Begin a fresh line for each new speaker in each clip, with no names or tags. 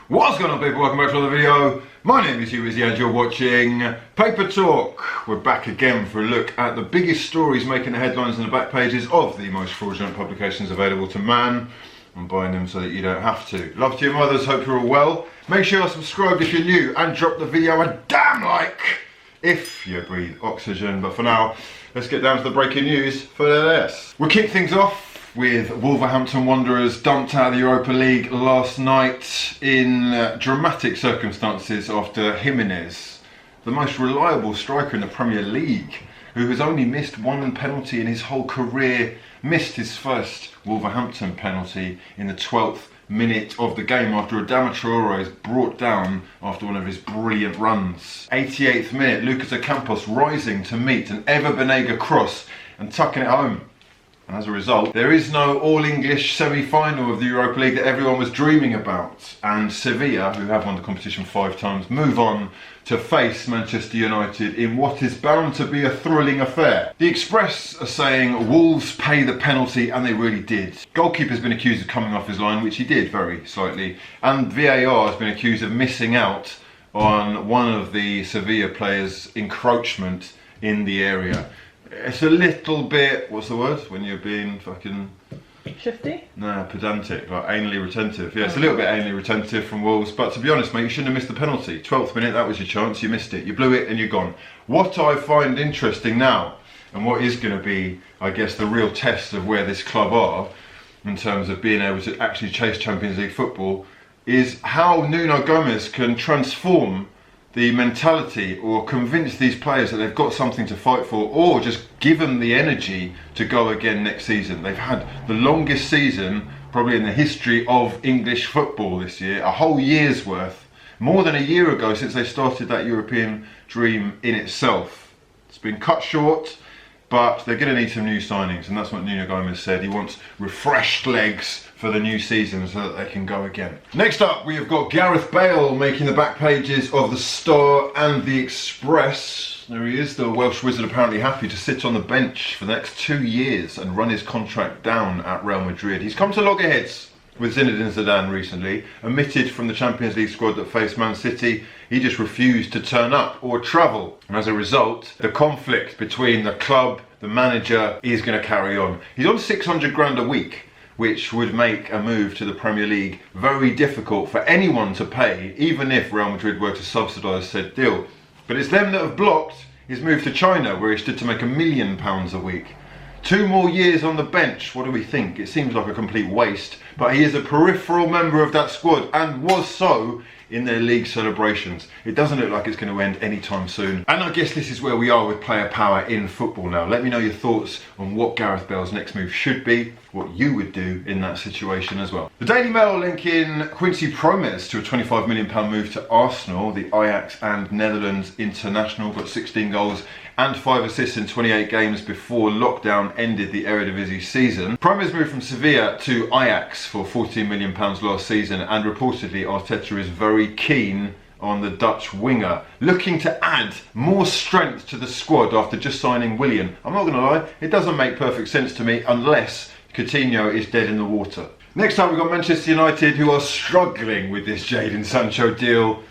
What's going on, people? Welcome back to another video. My name is hughwizzy and you're watching Paper Talk. We're back again for a look at the biggest stories making the headlines and the back pages of the most fraudulent publications available to man. I'm buying them so that you don't have to. Love to your mothers, hope you're all well. Make sure you're subscribed if you're new and drop the video a damn like if you breathe oxygen. But for now, let's get down to the breaking news for this. We'll kick things off with Wolverhampton Wanderers dumped out of the Europa League last night in dramatic circumstances after Jimenez, the most reliable striker in the Premier League, who has only missed one penalty in his whole career, missed his first Wolverhampton penalty in the 12th minute of the game after Adama Traore is brought down after one of his brilliant runs. 88th minute, Lucas Ocampos rising to meet an Ever Banega cross and tucking it home. And as a result, there is no all-English semi-final of the Europa League that everyone was dreaming about. And Sevilla, who have won the competition 5 times, move on to face Manchester United in what is bound to be a thrilling affair. The Express are saying Wolves pay the penalty, and they really did. Goalkeeper's been accused of coming off his line, which he did very slightly. And VAR has been accused of missing out on one of the Sevilla players' encroachment in the area. It's a little bit, what's the word, when you're being fucking...
Shifty?
Nah, pedantic, like anally retentive. Yeah, it's a little bit anally retentive from Wolves, but to be honest, mate, you shouldn't have missed the penalty. 12th minute, that was your chance, you missed it. You blew it and you're gone. What I find interesting now, and what is going to be, I guess, the real test of where this club are, in terms of being able to actually chase Champions League football, is how Nuno Gomes can transform the mentality or convince these players that they've got something to fight for, or just give them the energy to go again next season. They've had the longest season probably in the history of English football this year, a whole year's worth, more than a year ago since they started that European dream in itself. It's been cut short, but they're going to need some new signings, and that's what Nuno Gomes said. He wants refreshed legs for the new season so that they can go again. Next up, we have got Gareth Bale making the back pages of the Star and the Express. There he is, the Welsh wizard, apparently happy to sit on the bench for the next 2 years and run his contract down at Real Madrid. He's come to loggerheads with Zinedine Zidane recently, omitted from the Champions League squad that faced Man City. He just refused to turn up or travel. And as a result, the conflict between the club, the manager, is going to carry on. He's on 600 grand a week, which would make a move to the Premier League very difficult for anyone to pay, even if Real Madrid were to subsidise said deal. But it's them that have blocked his move to China, where he stood to make £1 million a week. 2 more years on the bench, what do we think? It seems like a complete waste, but he is a peripheral member of that squad and was so in their league celebrations. It doesn't look like it's going to end anytime soon. And I guess this is where we are with player power in football now. Let me know your thoughts on what Gareth Bale's next move should be, what you would do in that situation as well. The Daily Mail linking Quincy Promes to a £25 million move to Arsenal. The Ajax and Netherlands international got 16 goals and 5 assists in 28 games before lockdown ended the Eredivisie season. Promes moved from Sevilla to Ajax for £14 million last season, and reportedly Arteta is very keen on the Dutch winger, looking to add more strength to the squad after just signing Willian. I'm not going to lie, it doesn't make perfect sense to me unless Coutinho is dead in the water. Next up, we've got Manchester United, who are struggling with this Jadon Sancho deal.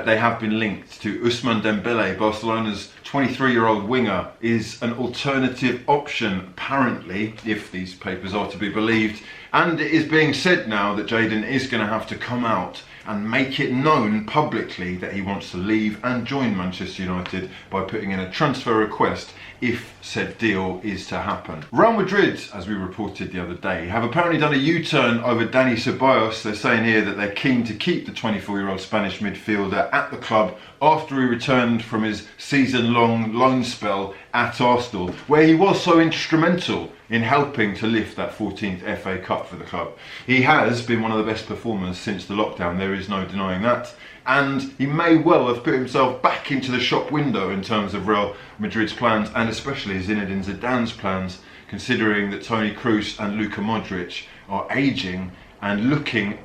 They have been linked to Ousmane Dembele. Barcelona's 23-year-old winger is an alternative option, apparently, if these papers are to be believed. And it is being said now that Jadon is going to have to come out and make it known publicly that he wants to leave and join Manchester United by putting in a transfer request if said deal is to happen. Real Madrid, as we reported the other day, have apparently done a U-turn over Dani Ceballos. They're saying here that they're keen to keep the 24-year-old Spanish midfielder at the club after he returned from his season-long loan spell at Arsenal, where he was so instrumental in helping to lift that 14th FA Cup for the club. He has been one of the best performers since the lockdown, there is no denying that. And he may well have put himself back into the shop window in terms of Real Madrid's plans, and especially Zinedine Zidane's plans, considering that Toni Kroos and Luka Modric are ageing and looking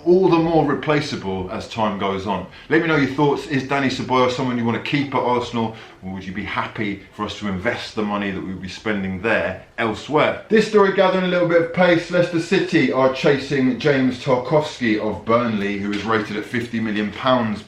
all the more replaceable as time goes on. Let me know your thoughts. Is Dani Ceballos someone you want to keep at Arsenal, or would you be happy for us to invest the money that we'll be spending there elsewhere? This story gathering a little bit of pace. Leicester City are chasing James Tarkowski of Burnley, who is rated at £50 million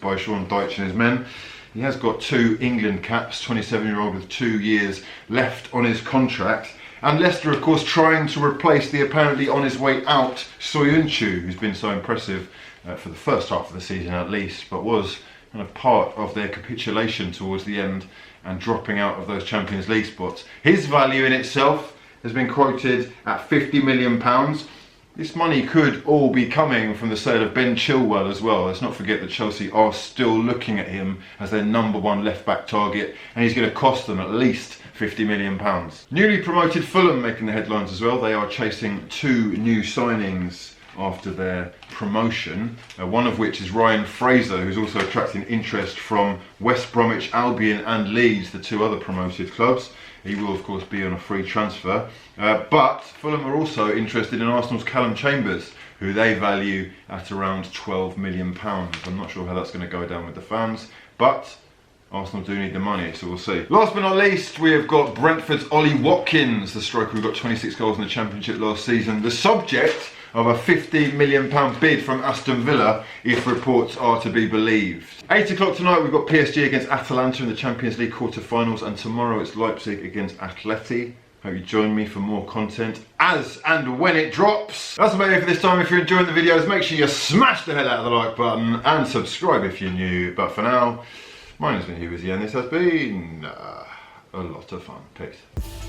by Sean Dyche and his men. He has got 2 England caps, 27-year-old with 2 years left on his contract. And Leicester, of course, trying to replace the apparently on his way out Soyuncu, who's been so impressive for the first half of the season at least, but was kind of part of their capitulation towards the end and dropping out of those Champions League spots. His value in itself has been quoted at £50 million. This money could all be coming from the sale of Ben Chilwell as well. Let's not forget that Chelsea are still looking at him as their #1 left-back target, and he's going to cost them at least £50 million. Newly promoted Fulham making the headlines as well. They are chasing 2 new signings after their promotion, one of which is Ryan Fraser, who's also attracting interest from West Bromwich Albion and Leeds, the 2 other promoted clubs. He will of course be on a free transfer, but Fulham are also interested in Arsenal's Callum Chambers, who they value at around £12 million. I'm not sure how that's going to go down with the fans, but Arsenal do need the money, so we'll see. Last but not least, we have got Brentford's Ollie Watkins, the striker who got 26 goals in the Championship last season, the subject of a £15 million bid from Aston Villa, if reports are to be believed. 8 o'clock tonight, we've got PSG against Atalanta in the Champions League quarter-finals, and tomorrow it's Leipzig against Atleti. Hope you join me for more content as and when it drops. That's about it for this time. If you're enjoying the videos, make sure you smash the hell out of the like button and subscribe if you're new. But for now, my name's been Hugh Wizzy, and this has been a lot of fun. Peace.